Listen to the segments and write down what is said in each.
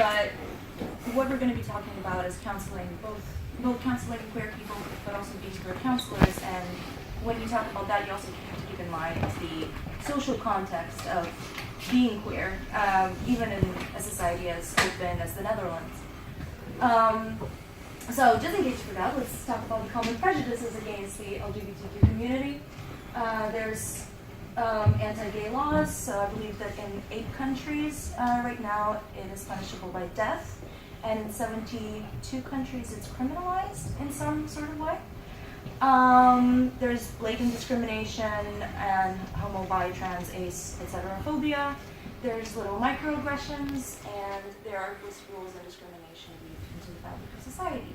but what we're going to be talking about is counseling, both counseling queer people, but also being queer counselors. And when you talk about that, you also have to keep in mind the social context of being queer, even in a society as open as the Netherlands. So just in case you forgot, let's talk about the common prejudices against the LGBTQ community. There's anti-gay laws, so I believe that in 8 countries right now it is punishable by death, and in 72 countries it's criminalized in some sort of way. There's blatant discrimination and homo, bi, trans, ace, etc. phobia. There's little microaggressions, and there are implicit rules and discrimination weaved into the fabric of society.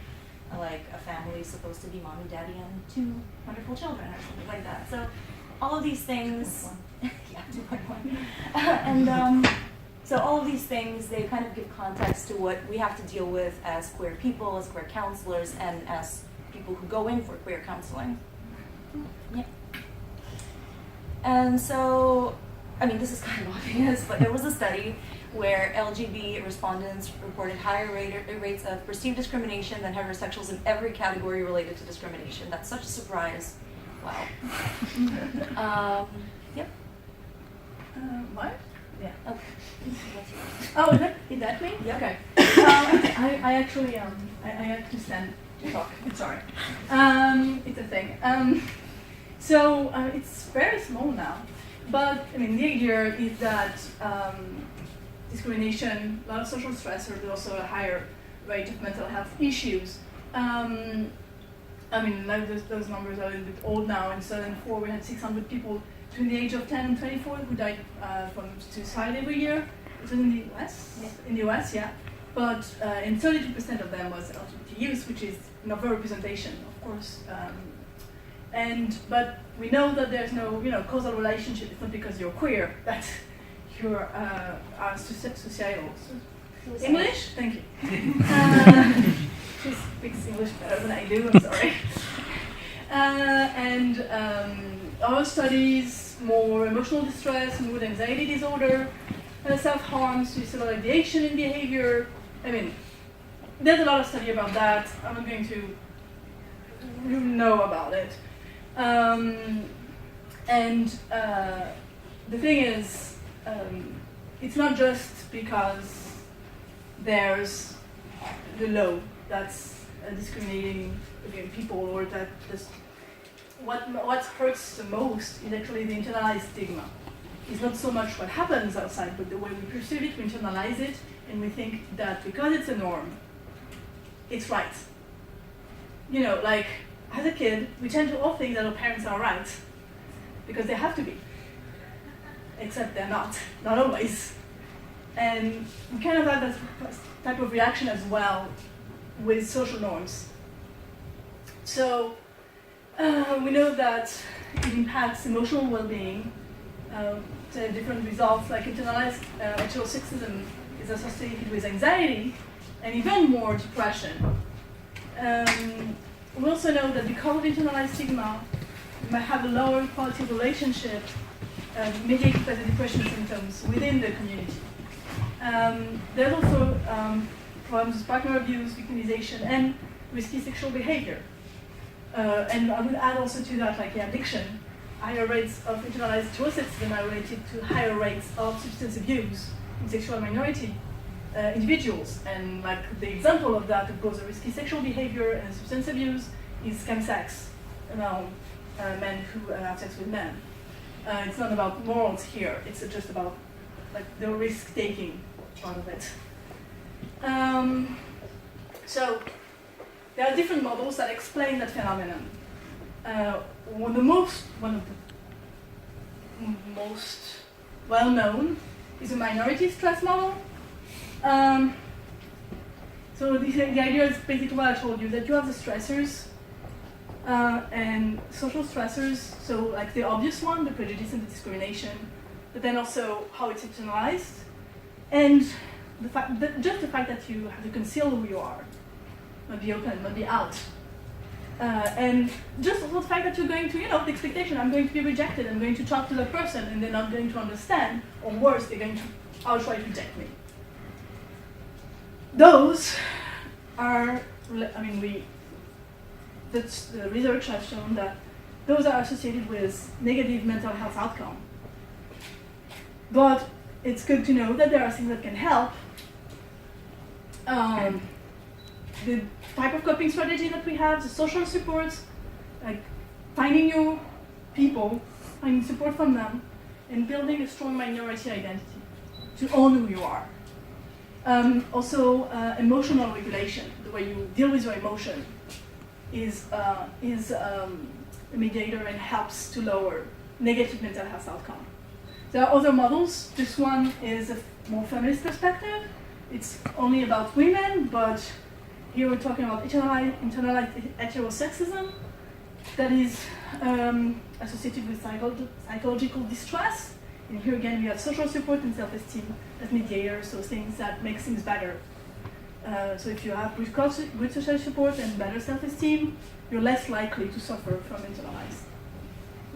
Like a family is supposed to be mommy, daddy, and 2 wonderful children, or something like that. So all of these things, yeah, 2.1. And so all of these things, they kind of give context to what we have to deal with as queer people, as queer counselors, and as people who go in for queer counseling. Yeah. And so, I mean, this is kind of obvious, but there was a study where LGBT respondents reported higher rates of perceived discrimination than heterosexuals in every category related to discrimination. That's such a surprise. Wow. Yep. What? Yeah. Okay. Oh, is that me? Yeah. Okay. I actually I have to stand to talk. Sorry. It's a thing. So it's very small now, but I mean the idea is that discrimination, a lot of social stressors, but also a higher rate of mental health issues. I mean, like those numbers are a little bit old now. In 2004, we had 600 people between the age of 10 and 24 who died from suicide every year. It was in the US? Yeah. In the US, yeah. But and 32% of them was LGBT youth, which is not a representation, of course. But we know that there's no, causal relationship. It's not because you're queer that you're are societal. English? Thank you. She speaks English better than I do, I'm sorry. Our studies, more emotional distress, mood anxiety disorder, self-harm, suicidal ideation in behavior. I mean, there's a lot of study about that. I'm not going to know about it. The thing is, it's not just because there's the law that's discriminating against people, or that just what hurts the most is actually the internalized stigma. It's not so much what happens outside, but the way we perceive it, we internalize it, and we think that because it's a norm, it's right. Like as a kid, we tend to all think that our parents are right because they have to be, except they're not always. And we kind of have that type of reaction as well with social norms. So we know that it impacts emotional well-being. To different results, like internalized heterosexism is associated with anxiety and even more depression. We also know that because of internalized stigma, you might have a lower quality of relationship mediated by the depression symptoms within the community. There's also problems with partner abuse, victimization, and risky sexual behavior. And I would add also to that, like addiction. Higher rates of internalized heterosexism are related to higher rates of substance abuse in sexual minority individuals. And like the example of that, of both the risky sexual behavior and substance abuse, is chemsex among men who have sex with men. It's not about morals here, it's just about like the risk-taking part of it. So there are different models that explain that phenomenon. One of the most well-known is a minority stress model. So the idea is basically what I told you, that you have the stressors and social stressors, so like the obvious one, the prejudice and the discrimination, but then also how it's internalized, and just the fact that you have to conceal who you are, not be open, not be out. And just also the fact that you're going to, the expectation, I'm going to be rejected, I'm going to talk to that person and they're not going to understand, or worse, they're going to outright reject me. those are, I mean, that's the research has shown that those are associated with negative mental health outcome. But it's good to know that there are things that can help. The type of coping strategy that we have, the social supports, like finding your people, finding support from them, and building a strong minority identity to own who you are. Also, emotional regulation, the way you deal with your emotion, is a mediator and helps to lower negative mental health outcome. There are other models. This one is a more feminist perspective. It's only about women, but here we're talking about internalized heterosexism that is associated with psychological distress. And here again, we have social support and self-esteem as mediators, so things that make things better. So if you have good social support and better self-esteem, you're less likely to suffer from internalized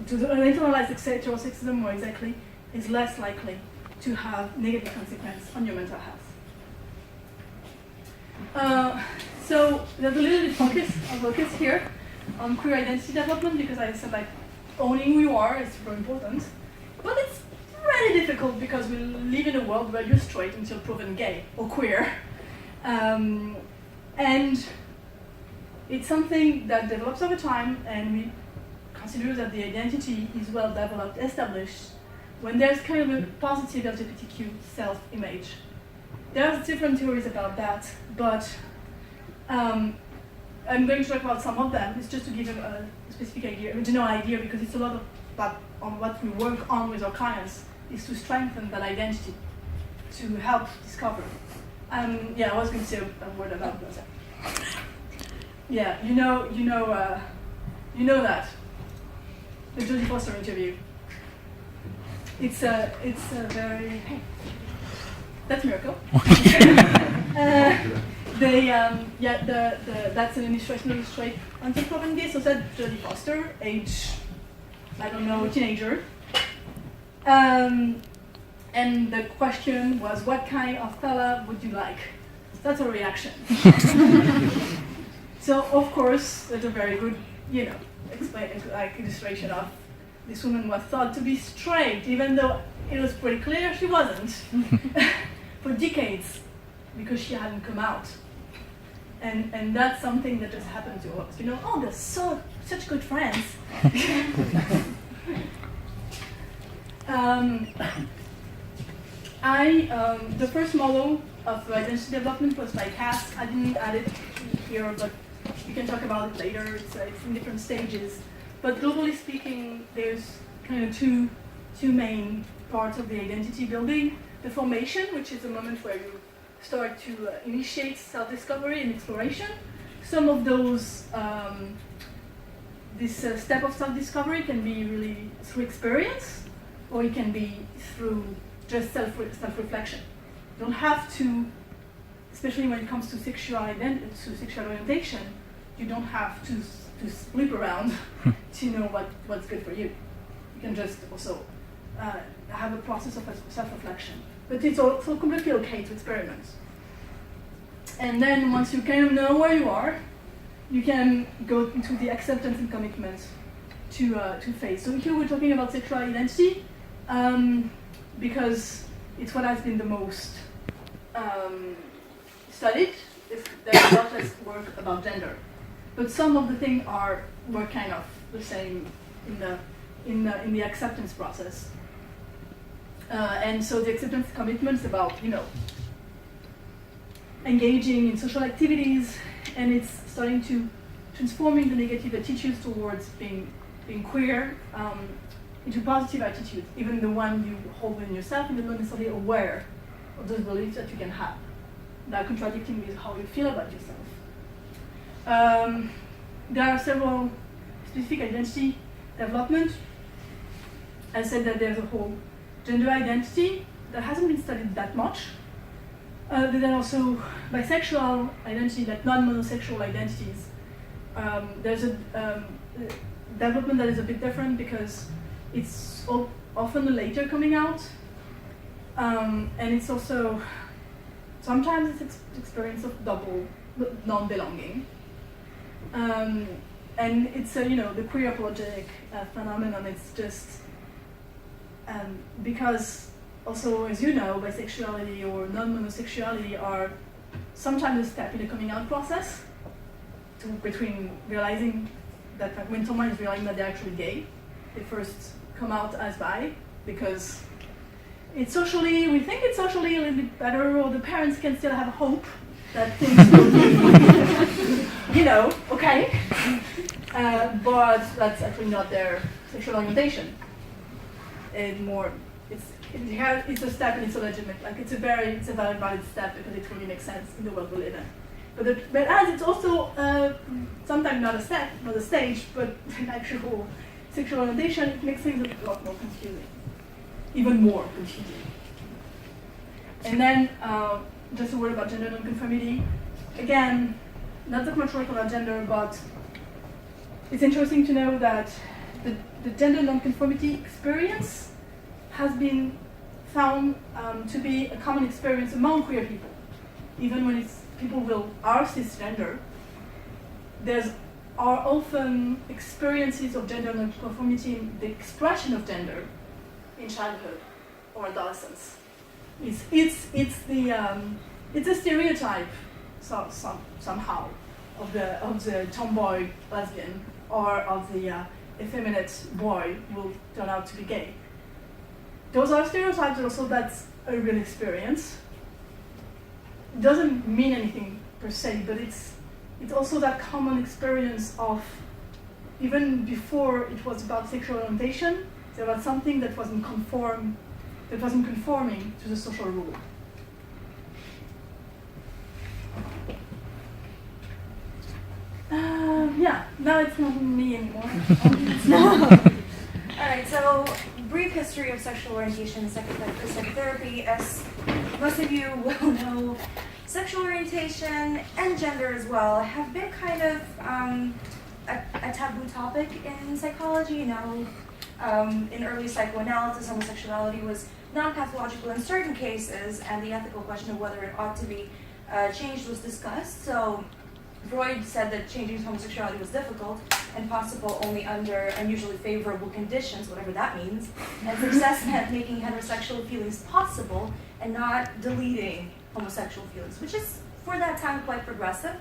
heterosexism, more exactly, is less likely to have negative consequence on your mental health. So there's a little bit of focus here on queer identity development, because I said like owning who you are is super important, but it's really difficult because we live in a world where you're straight until proven gay or queer, and it's something that develops over time, and we consider that the identity is well developed, established, when there's kind of a positive LGBTQ self-image. There are different theories about that, but I'm going to talk about some of them. It's just to give a specific idea, a general idea, because it's a lot about on what we work on with our clients is to strengthen that identity, to help discover. Yeah, I was going to say a word about that. Yeah, you know that the Jodie Foster interview. It's a very that's a miracle. That's an illustration of the straight until proven gay. So that's Jodie Foster, age, I don't know, teenager. And the question was, what kind of fella would you like? That's a reaction. So of course, there's a very good, illustration of this woman was thought to be straight, even though it was pretty clear she wasn't, for decades, because she hadn't come out. And that's something that just happened to us. Oh, they're such good friends. The first model of identity development was by Cass. I didn't add it here, but we can talk about it later. It's in different stages. But globally speaking, there's kind of two main parts of the identity building. The formation, which is the moment where you start to initiate self-discovery and exploration. Some of those, this step of self-discovery can be really through experience, or it can be through just self-reflection. You don't have to, especially when it comes to sexual orientation, you don't have to sleep around to know what's good for you. You can just also have a process of self-reflection. But it's also completely okay to experiment. And then once you kind of know where you are, you can go into the acceptance and commitment to phase. So here we're talking about sexual identity because it's what has been the most studied. There's a lot less work about gender. But some of the things were kind of the same in the acceptance process. And so the acceptance commitment is about, engaging in social activities, and it's starting to transforming the negative attitudes towards being queer into positive attitudes, even the one you hold within yourself, and you're not necessarily aware of those beliefs that you can have that are contradicting with how you feel about yourself. There are several specific identity development. I said that there's a whole gender identity that hasn't been studied that much. Then also bisexual identity, like non-monosexual identities. There's a development that is a bit different because it's often later coming out, and it's also Sometimes it's experience of double non-belonging. And it's the queer apologetic phenomenon. It's just because also, as you know, bisexuality or non-monosexuality are sometimes a step in the coming out process between realizing that when someone is realizing that they're actually gay, they first come out as bi because we think it's socially a little bit better, or the parents can still have hope that things will be, okay. But that's actually not their sexual orientation. It's a step and it's a legitimate, it's a very valid step because it really makes sense in the world we live in. But as it's also sometimes not a step, not a stage, but an actual sexual orientation, it makes things a lot more confusing. Even more confusing. And then just a word about gender nonconformity. Again, not that much work about gender, but it's interesting to know that the gender nonconformity experience has been found to be a common experience among queer people. Even when people are cisgender, are often experiences of gender nonconformity in the expression of gender in childhood or adolescence. It's a stereotype somehow of the tomboy lesbian or of the effeminate boy who will turn out to be gay. Those are stereotypes, and also that's a real experience. It doesn't mean anything per se, but it's also that common experience of, even before it was about sexual orientation, it's about something that wasn't conforming to the social rule. Now it's not me anymore. All right, so brief history of sexual orientation and psychotherapy. As most of you will know, sexual orientation and gender as well have been kind of a taboo topic in psychology. In early psychoanalysis, homosexuality was non-pathological in certain cases, and the ethical question of whether it ought to be changed was discussed. So Freud said that changing homosexuality was difficult and possible only under unusually favorable conditions, whatever that means, and success meant making heterosexual feelings possible and not deleting homosexual feelings, which is, for that time, quite progressive.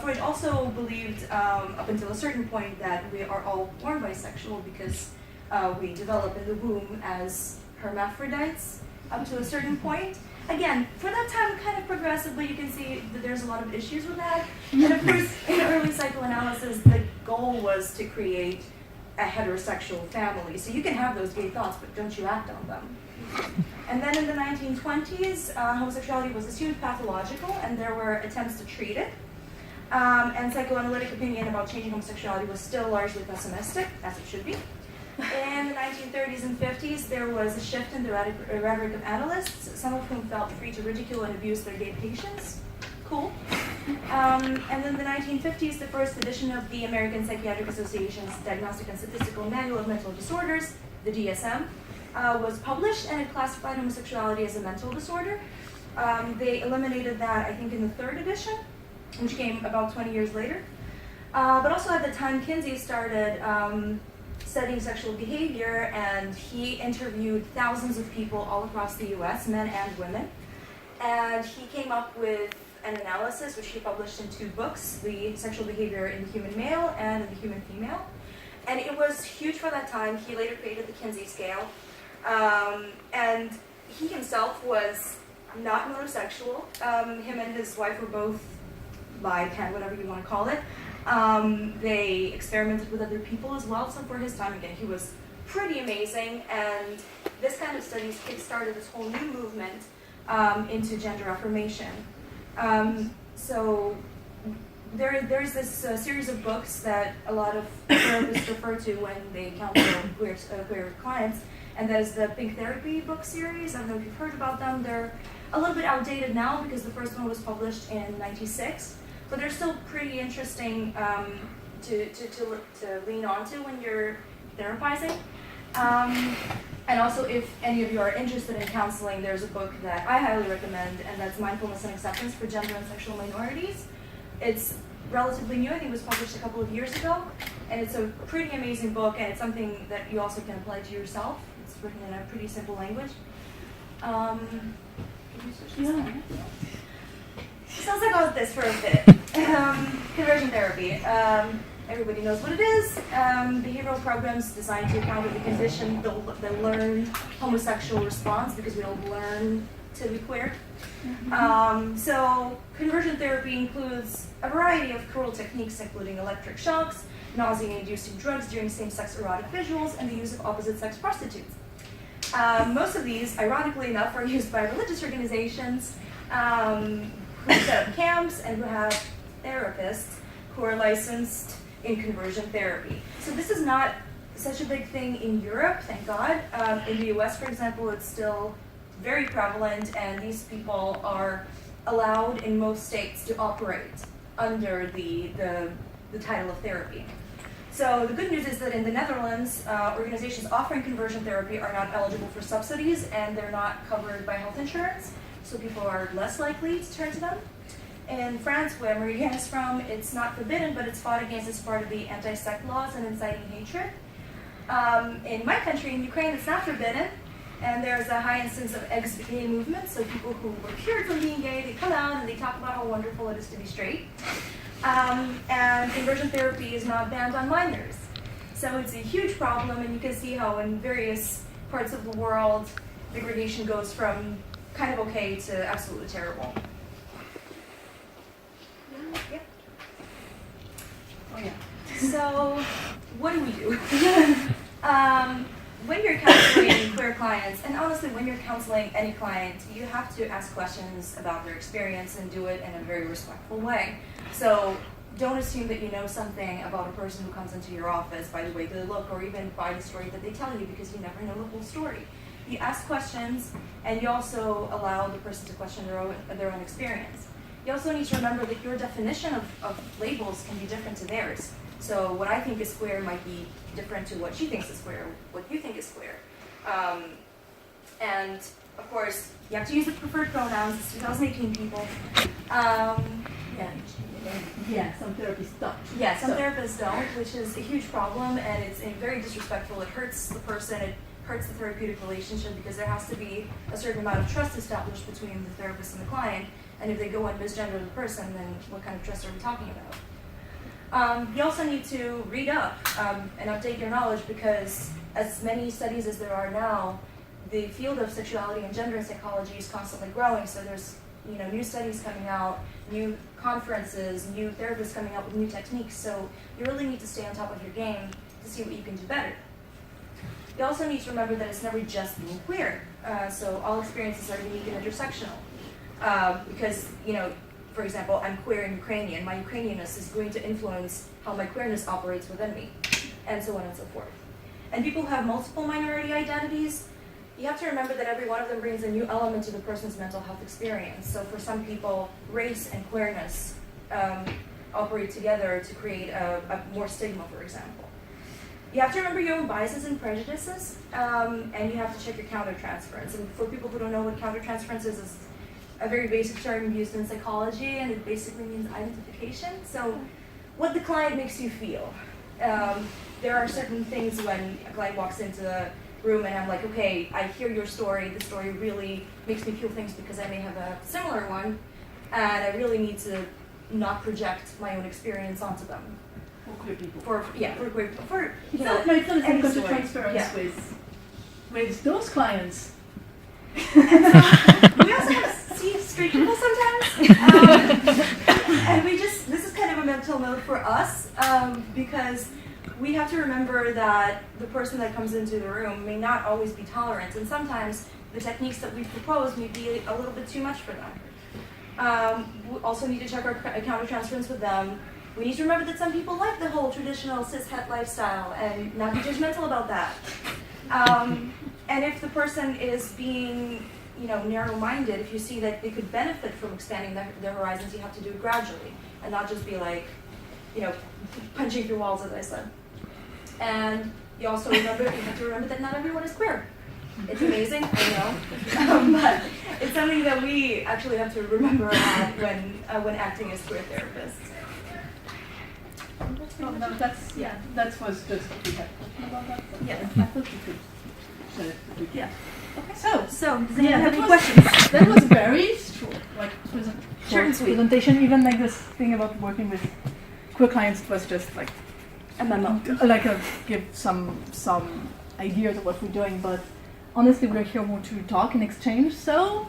Freud also believed, up until a certain point, that we are all born bisexual because we develop in the womb as hermaphrodites up to a certain point. Again, for that time, kind of progressive, but you can see that there's a lot of issues with that. And of course, in early psychoanalysis, the goal was to create a heterosexual family. So you can have those gay thoughts, but don't you act on them. And then in the 1920s, homosexuality was assumed pathological, and there were attempts to treat it. And psychoanalytic opinion about changing homosexuality was still largely pessimistic, as it should be. In the 1930s and 50s, there was a shift in the rhetoric of analysts, some of whom felt free to ridicule and abuse their gay patients. Cool. And in the 1950s, the first edition of the American Psychiatric Association's Diagnostic and Statistical Manual of Mental Disorders, the DSM, was published, and it classified homosexuality as a mental disorder. They eliminated that, I think, in the third edition, which came about 20 years later. But also at the time, Kinsey started studying sexual behavior, and he interviewed thousands of people all across the US, men and women. And he came up with an analysis, which he published in 2 books, The Sexual Behavior in the Human Male and in the Human Female. And it was huge for that time. He later created the Kinsey scale. And he himself was not monosexual. Him and his wife were both bi, pan, whatever you want to call it. They experimented with other people as well. So for his time, again, he was pretty amazing. And this kind of studies kickstarted this whole new movement into gender affirmation. So there's this series of books that a lot of therapists refer to when they counsel queer clients, and that is the Pink Therapy book series. I don't know if you've heard about them. They're a little bit outdated now because the first one was published in '96, but they're still pretty interesting to lean onto when you're therapizing. And also, if any of you are interested in counseling, there's a book that I highly recommend, and that's Mindfulness and Acceptance for Gender and Sexual Minorities. It's relatively new. I think it was published a couple of years ago, and it's a pretty amazing book, and it's something that you also can apply to yourself. It's written in a pretty simple language. Can we switch this on? Sounds like I was this for a bit. Conversion therapy. Everybody knows what it is. Behavioral programs designed to counter the condition, the learned homosexual response, because we all learn to be queer. So conversion therapy includes a variety of cruel techniques, including electric shocks, nausea-inducing drugs during same-sex erotic visuals, and the use of opposite-sex prostitutes. Most of these, ironically enough, are used by religious organizations who set up camps and who have therapists who are licensed in conversion therapy. So this is not such a big thing in Europe, thank God. In the US, for example, it's still very prevalent, and these people are allowed in most states to operate under the title of therapy. So the good news is that in the Netherlands, organizations offering conversion therapy are not eligible for subsidies, and they're not covered by health insurance, so people are less likely to turn to them. In France, where Marie-Diane is from, it's not forbidden, but it's fought against as part of the anti-sect laws and inciting hatred. In my country, in Ukraine, it's not forbidden, and there's a high instance of ex-gay movement, so people who were cured from being gay, they come out and they talk about how wonderful it is to be straight. And conversion therapy is not banned on minors. So it's a huge problem, and you can see how in various parts of the world, degradation goes from kind of okay to absolutely terrible. Yeah. Oh yeah. So, what do we do? When you're counseling queer clients, and honestly, when you're counseling any client, you have to ask questions about their experience and do it in a very respectful way. So, don't assume that you know something about a person who comes into your office by the way they look or even by the story that they tell you, because you never know the whole story. You ask questions, and you also allow the person to question their own experience. You also need to remember that your definition of labels can be different to theirs. So what I think is queer might be different to what she thinks is queer, what you think is queer. And of course, you have to use the preferred pronouns. It's 2018, people. Yeah, some therapists don't. Yeah, some therapists don't, which is a huge problem, and it's very disrespectful. It hurts the person. It hurts the therapeutic relationship, because there has to be a certain amount of trust established between the therapist and the client. And if they go and misgender the person, then what kind of trust are we talking about? You also need to read up and update your knowledge, because as many studies as there are now, the field of sexuality and gender psychology is constantly growing. So there's new studies coming out, new conferences, new therapists coming out with new techniques. So you really need to stay on top of your game to see what you can do better. You also need to remember that it's never just being queer. So all experiences are unique and intersectional. Because, for example, I'm queer and Ukrainian. My Ukrainianness is going to influence how my queerness operates within me, and so on and so forth. And people who have multiple minority identities, you have to remember that every one of them brings a new element to the person's mental health experience. So for some people, race and queerness operate together to create a more stigma, for example. You have to remember your own biases and prejudices, and you have to check your countertransference. And for people who don't know what countertransference is, it's a very basic term used in psychology, and it basically means identification. So what the client makes you feel. There are certain things when a client walks into the room and I'm like, okay, I hear your story, the story really makes me feel things because I may have a similar one, and I really need to not project my own experience onto them. For queer people. For queer people. It's not the same kind of transference Yeah. with those clients. We also have straight people sometimes, and this is kind of a mental note for us, because we have to remember that the person that comes into the room may not always be tolerant, and sometimes the techniques that we propose may be a little bit too much for them. We also need to check our countertransference with them. We need to remember that some people like the whole traditional cis-het lifestyle and not be judgmental about that. And if the person is being, narrow-minded, if you see that they could benefit from expanding their horizons, you have to do it gradually and not just be like, punching through walls, as I said. And you have to remember that not everyone is queer. It's amazing, I know, but it's something that we actually have to remember when acting as queer therapists. Oh, no, that was just what we had about that. Yeah. I thought you could share it. Yeah. Okay. So, does anyone Yeah, have that any was- questions? That was very short, like Short and sweet. presentation. Even like this thing about working with queer clients was just like A memo. give some ideas of what we're doing. But honestly, we're here more to talk and exchange. So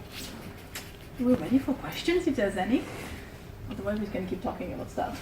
we're ready for questions if there's any. Otherwise, we can keep talking about stuff.